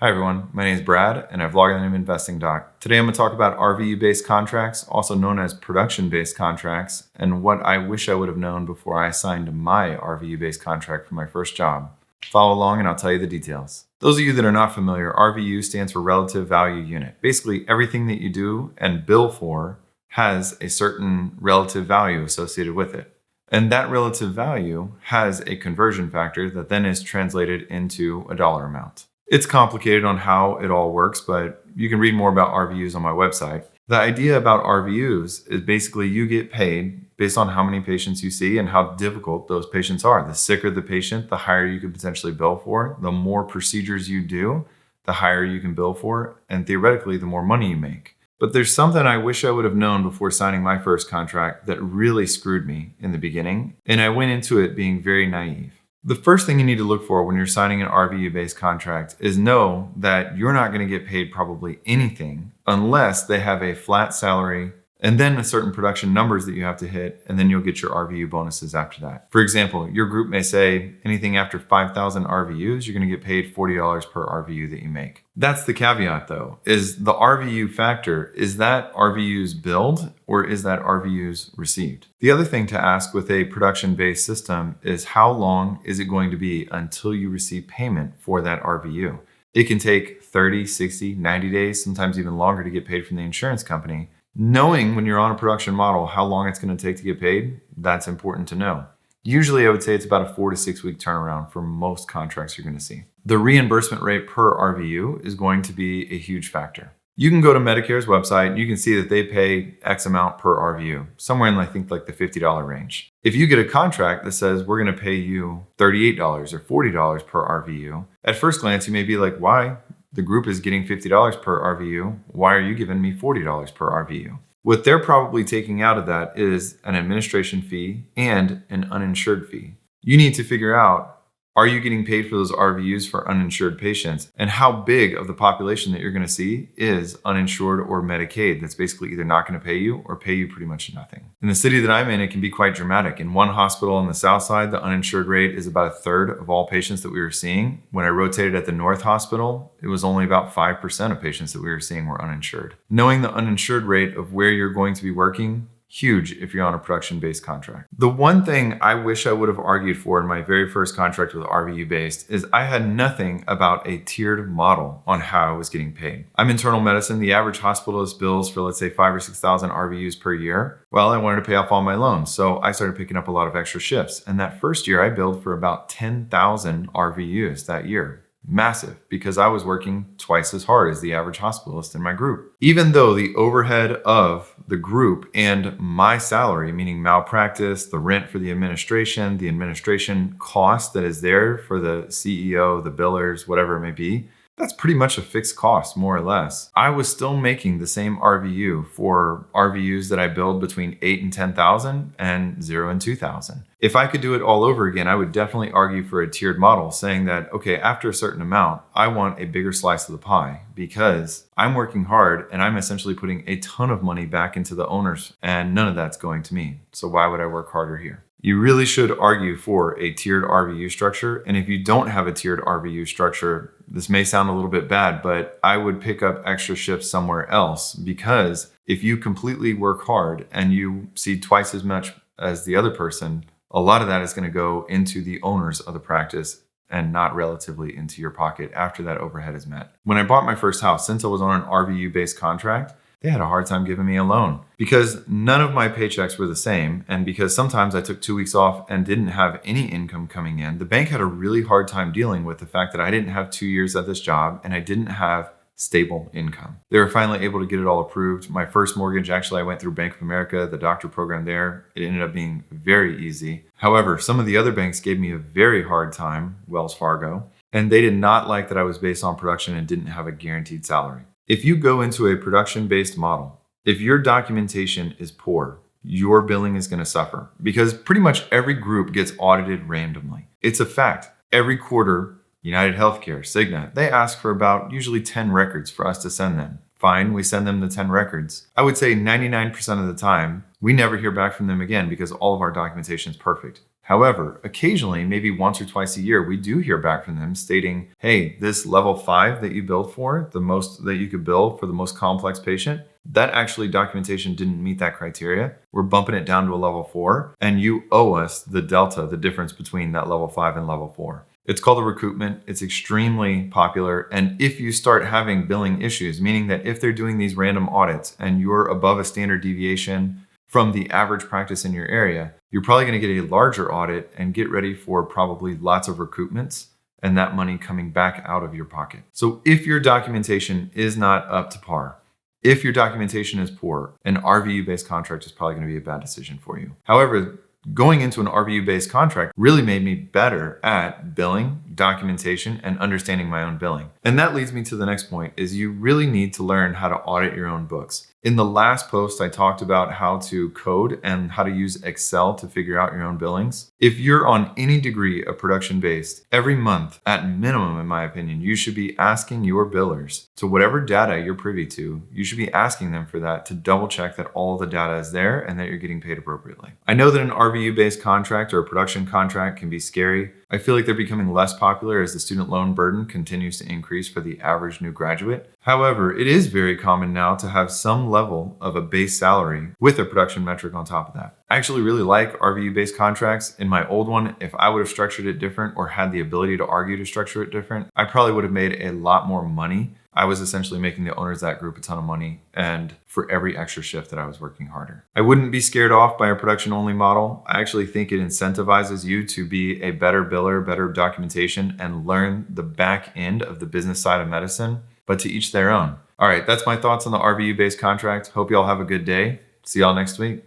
Hi everyone, my name is Brad and I vlog on the name Investing Doc. Today I'm going to talk about RVU-based contracts, also known as production-based contracts, and what I wish I would have known before I signed my RVU-based contract for my first job. Follow along and I'll tell you the details. Those of you that are not familiar, RVU stands for Relative Value Unit. Basically, everything that you do and bill for has a certain relative value associated with it. And that relative value has a conversion factor that then is translated into a dollar amount. It's complicated on how it all works, but you can read more about RVUs on my website. The idea about RVUs is basically you get paid based on how many patients you see and how difficult those patients are. The sicker the patient, the higher you could potentially bill for. The more procedures you do, the higher you can bill for, and theoretically, the more money you make. But there's something I wish I would have known before signing my first contract that really screwed me in the beginning, and I went into it being very naive. The first thing you need to look for when you're signing an RVU-based contract is know that you're not going to get paid probably anything unless they have a flat salary and then a certain production numbers that you have to hit, and then you'll get your RVU bonuses after that. For example, your group may say anything after 5,000 RVUs, you're going to get paid $40 per RVU that you make. That's the caveat though, is the RVU factor, is that RVUs billed or is that RVUs received? The other thing to ask with a production-based system is how long is it going to be until you receive payment for that RVU? It can take 30, 60, 90 days, sometimes even longer to get paid from the insurance company. Knowing when you're on a production model how long it's going to take to get paid, that's important to know. Usually I would say it's about a 4 to 6 week turnaround for most contracts you're going to see. The reimbursement rate per RVU is going to be a huge factor. You can go to Medicare's website and you can see that they pay X amount per RVU, somewhere in I think like the $50 range. If you get a contract that says we're going to pay you $38 or $40 per RVU, at first glance you may be like, why? The group is getting $50 per RVU. Why are you giving me $40 per RVU? What they're probably taking out of that is an administration fee and an uninsured fee. You need to figure out, are you getting paid for those RVUs for uninsured patients? And how big of the population that you're going to see is uninsured or Medicaid that's basically either not going to pay you or pay you pretty much nothing. In the city that I'm in, it can be quite dramatic. In one hospital on the south side, the uninsured rate is about a third of all patients that we were seeing. When I rotated at the north hospital, it was only about 5% of patients that we were seeing were uninsured. Knowing the uninsured rate of where you're going to be working, huge if you're on a production-based contract. The one thing I wish I would have argued for in my very first contract with RVU-based is I had nothing about a tiered model on how I was getting paid. I'm internal medicine. The average hospitalist bills for, let's say, 5,000 or 6,000 RVUs per year. Well, I wanted to pay off all my loans, so I started picking up a lot of extra shifts. And that first year, I billed for about 10,000 RVUs that year. Massive, because I was working twice as hard as the average hospitalist in my group. Even though the overhead of the group and my salary, meaning malpractice, the rent for the administration cost that is there for the CEO, the billers, whatever it may be, that's pretty much a fixed cost, more or less. I was still making the same RVU for RVUs that I billed between 8 and 10,000 and 0 and 2,000. If I could do it all over again, I would definitely argue for a tiered model, saying that, okay, after a certain amount, I want a bigger slice of the pie because I'm working hard and I'm essentially putting a ton of money back into the owners and none of that's going to me. So why would I work harder here? You really should argue for a tiered RVU structure. And if you don't have a tiered RVU structure, this may sound a little bit bad, but I would pick up extra shifts somewhere else, because if you completely work hard and you see twice as much as the other person, a lot of that is going to go into the owners of the practice and not relatively into your pocket after that overhead is met. When I bought my first house, since I was on an RVU-based contract, they had a hard time giving me a loan because none of my paychecks were the same. And because sometimes I took 2 weeks off and didn't have any income coming in, the bank had a really hard time dealing with the fact that I didn't have 2 years at this job and I didn't have stable income. They were finally able to get it all approved. My first mortgage, actually, I went through Bank of America, the doctor program there. It ended up being very easy. However, some of the other banks gave me a very hard time, Wells Fargo, and they did not like that I was based on production and didn't have a guaranteed salary. If you go into a production-based model, if your documentation is poor, your billing is going to suffer because pretty much every group gets audited randomly. It's a fact. Every quarter, United Healthcare, Cigna, they ask for about usually 10 records for us to send them. Fine, we send them the 10 records. I would say 99% of the time, we never hear back from them again because all of our documentation is perfect. However, occasionally, maybe once or twice a year, we do hear back from them stating, hey, this level 5 that you billed for, the most that you could bill for the most complex patient, that actually documentation didn't meet that criteria. We're bumping it down to a level 4, and you owe us the delta, the difference between that level 5 and level 4. It's called a recoupment. It's extremely popular. And if you start having billing issues, meaning that if they're doing these random audits and you're above a standard deviation from the average practice in your area, you're probably going to get a larger audit and get ready for probably lots of recoupments and that money coming back out of your pocket. So if your documentation is not up to par, if your documentation is poor, an RVU-based contract is probably going to be a bad decision for you. However, going into an RVU-based contract really made me better at billing, documentation, and understanding my own billing. And that leads me to the next point, is you really need to learn how to audit your own books. In the last post, I talked about how to code and how to use Excel to figure out your own billings. If you're on any degree of production-based, every month, at minimum, in my opinion, you should be asking your billers to whatever data you're privy to, you should be asking them for that to double check that all the data is there and that you're getting paid appropriately. I know that an RVU-based contract or a production contract can be scary. I feel like they're becoming less popular as the student loan burden continues to increase for the average new graduate. However, it is very common now to have some level of a base salary with a production metric on top of that. I actually really like RVU-based contracts. In my old one, if I would have structured it different or had the ability to argue to structure it different, I probably would have made a lot more money. I was essentially making the owners of that group a ton of money, and for every extra shift that I was working harder. I wouldn't be scared off by a production-only model. I actually think it incentivizes you to be a better biller, better documentation, and learn the back end of the business side of medicine, but to each their own. All right, that's my thoughts on the RVU-based contract. Hope y'all have a good day. See y'all next week.